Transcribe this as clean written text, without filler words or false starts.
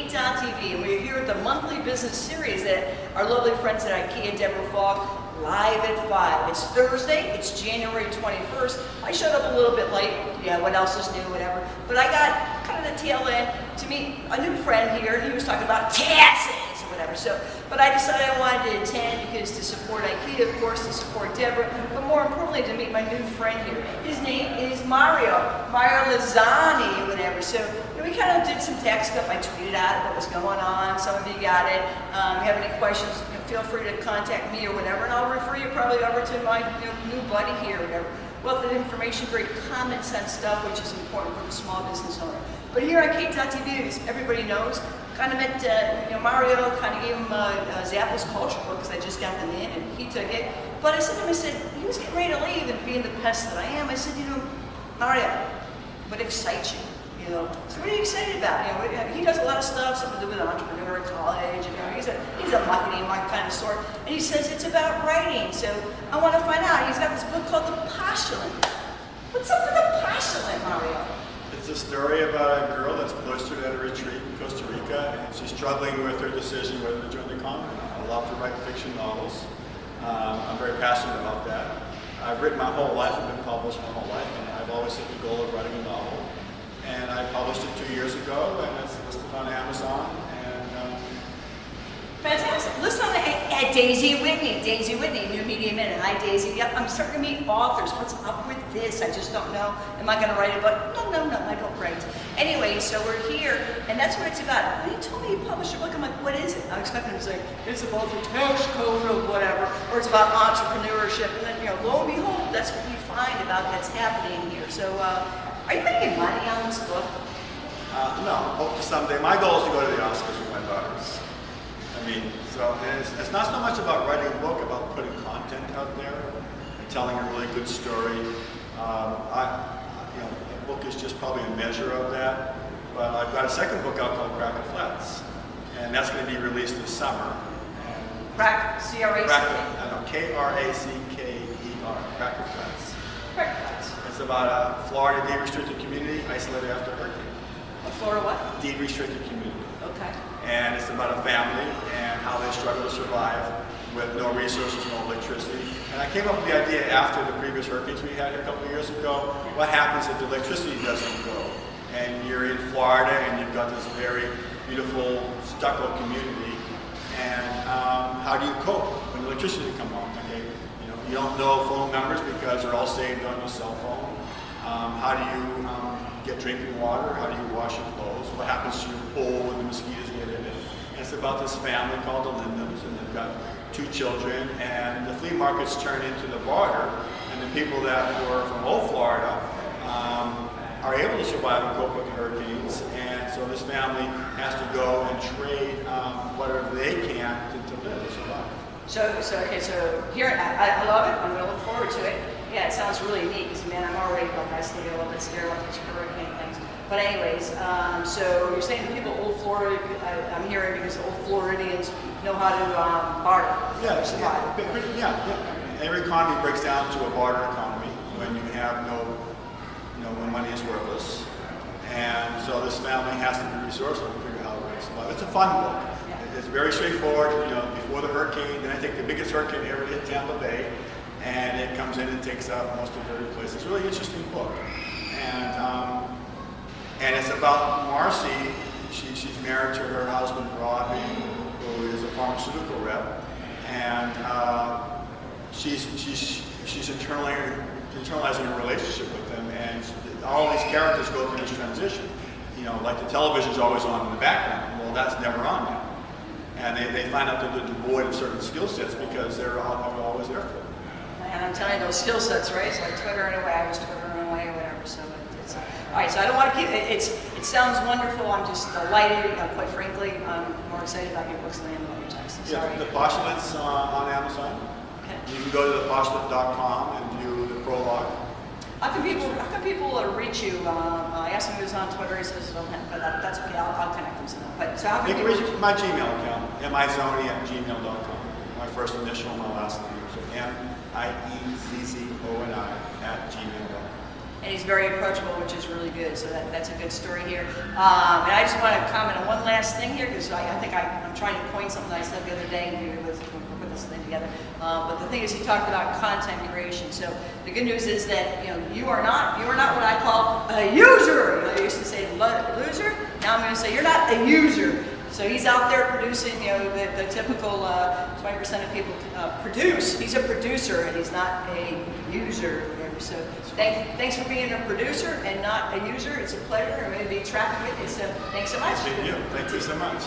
Kate.tv, and we're here at the monthly business series that our lovely friends at IKEA, Deborah Falk, live at 5. It's Thursday, it's January 21st. I showed up a little bit late, yeah, what else is new, whatever. But I got kind of the tail end to meet a new friend here. He was talking about taxes or whatever. So, but I decided I wanted to attend because to support IKEA, of course, to support Deborah, but more importantly, to meet my new friend here. His name is Mario Lazzani, or whatever. So we kind of did some tax stuff. I tweeted out what was going on. Some of you got it. If you have any questions, feel free to contact me or whatever, and I'll refer you probably over to my new buddy here or whatever. Wealth of information, very common sense stuff, which is important for the small business owner. But here on Kate.tv, as everybody knows, kind of met Mario, kind of gave him Zappos culture book because I just got them in, and he took it. But I said to him, he was getting ready to leave, and being the pest that I am, I said, Mario, what excites you? So what are you excited about? He does a lot of stuff, something to do with an entrepreneur at college. He's a marketing kind of sort. And he says it's about writing. So I want to find out. He's got this book called The Postulant. What's up with The Postulant, Mario? It's a story about a girl that's cloistered at a retreat in Costa Rica, and she's struggling with her decision whether to join the convent. I love to write fiction novels. I'm very passionate about that. I've written my whole life. I've been published my whole life, and I've always had the goal of writing a novel. And I published it 2 years ago, and it's listed on Amazon. And fantastic. Listen at Daisy Whitney. Daisy Whitney, New Media Minute. Hi, Daisy. Yep, I'm starting to meet authors. What's up with this? I just don't know. Am I going to write a book? No, I don't write. Anyway, so we're here, and that's what it's about. When he told me he published a book, I'm like, what is it? I'm expecting him to say, it's about the tax code or whatever, or it's about entrepreneurship. And then, lo and behold, that's what we find about that's happening here. So, are you making money on this book? No, hope someday. My goal is to go to the Oscars with my daughters. It's not so much about writing a book, about putting content out there and telling a really good story. A book is just probably a measure of that. But I've got a second book out called Cracker Flats, and that's going to be released this summer. Crack, C-R-A-C-K? K-R-A-C-K-E-R, Cracker Flats. Cracker Flats. It's about a Florida deed-restricted community isolated after a hurricane. A Florida what? Deed-restricted community. Okay. And it's about a family and how they struggle to survive with no resources, no electricity. And I came up with the idea after the previous hurricanes we had here a couple of years ago. What happens if the electricity doesn't go? And you're in Florida and you've got this very beautiful stucco community. And how do you cope when the electricity comes on? Okay? You don't know phone numbers because they're all saved on your cell phone. How do you get drinking water? How do you wash your clothes? What happens to your pool when the mosquitoes get in it? And it's about this family called the Lindens, and they've got 2 children, and the flea markets turn into the barter, and the people that were from old Florida are able to survive and cope with the hurricanes, and so this family has to go and trade whatever they can to live and survive. So here, I love it. I'm going to look forward to it. Yeah, it sounds really neat because, man, I'm already a little bit scared about these hurricane things. But anyways, so you're saying the people of Old Florida, I'm hearing because old Floridians know how to barter. Yeah. Every economy breaks down to a barter economy when you have when money is worthless. And so this family has to be resourceful to figure out how to survive. It's a fun book. It's very straightforward. Before the hurricane, then I think the biggest hurricane ever hit Tampa Bay, and it comes in and takes out most of every place. It's a really interesting book, and it's about Marcy. She's married to her husband Robbie, who is a pharmaceutical rep, and she's internalizing a relationship with him, and all these characters go through this transition. Like the television's always on in the background. Well, that's never on now. And they find out that they're devoid of certain skill sets because they're always there for them. And I'm telling you, those skill sets, right? So like Twitter anyway, I was Twittering away or whatever. So it's all right. So I don't want to keep it. It sounds wonderful. I'm just delighted. Quite frankly, I'm more excited about your books than I am about your text. Sorry. The Postulant's on Amazon. Okay. You can go to thepostulant.com and view the prologue. How can people reach you? I asked him who was on Twitter. He says, but that's okay. I'll connect them somehow. But so how can people reach my Gmail account, mizoni@gmail.com. My first initial, my last name. So MIEZZONI@gmail.com. And he's very approachable, which is really good. So that's a good story here. And I just want to comment on one last last thing here, because I think I'm trying to coin something I said the other day, and we was put this thing together. But the thing is, he talked about content creation. So the good news is that you are not what I call a user. I used to say loser. Now I'm going to say you're not a user. So he's out there producing, the typical 20% of people produce. He's a producer and he's not a user. So thanks for being a producer and not a user. It's a pleasure. I'm going to be tracking with you. So thanks so much. Thank you so much.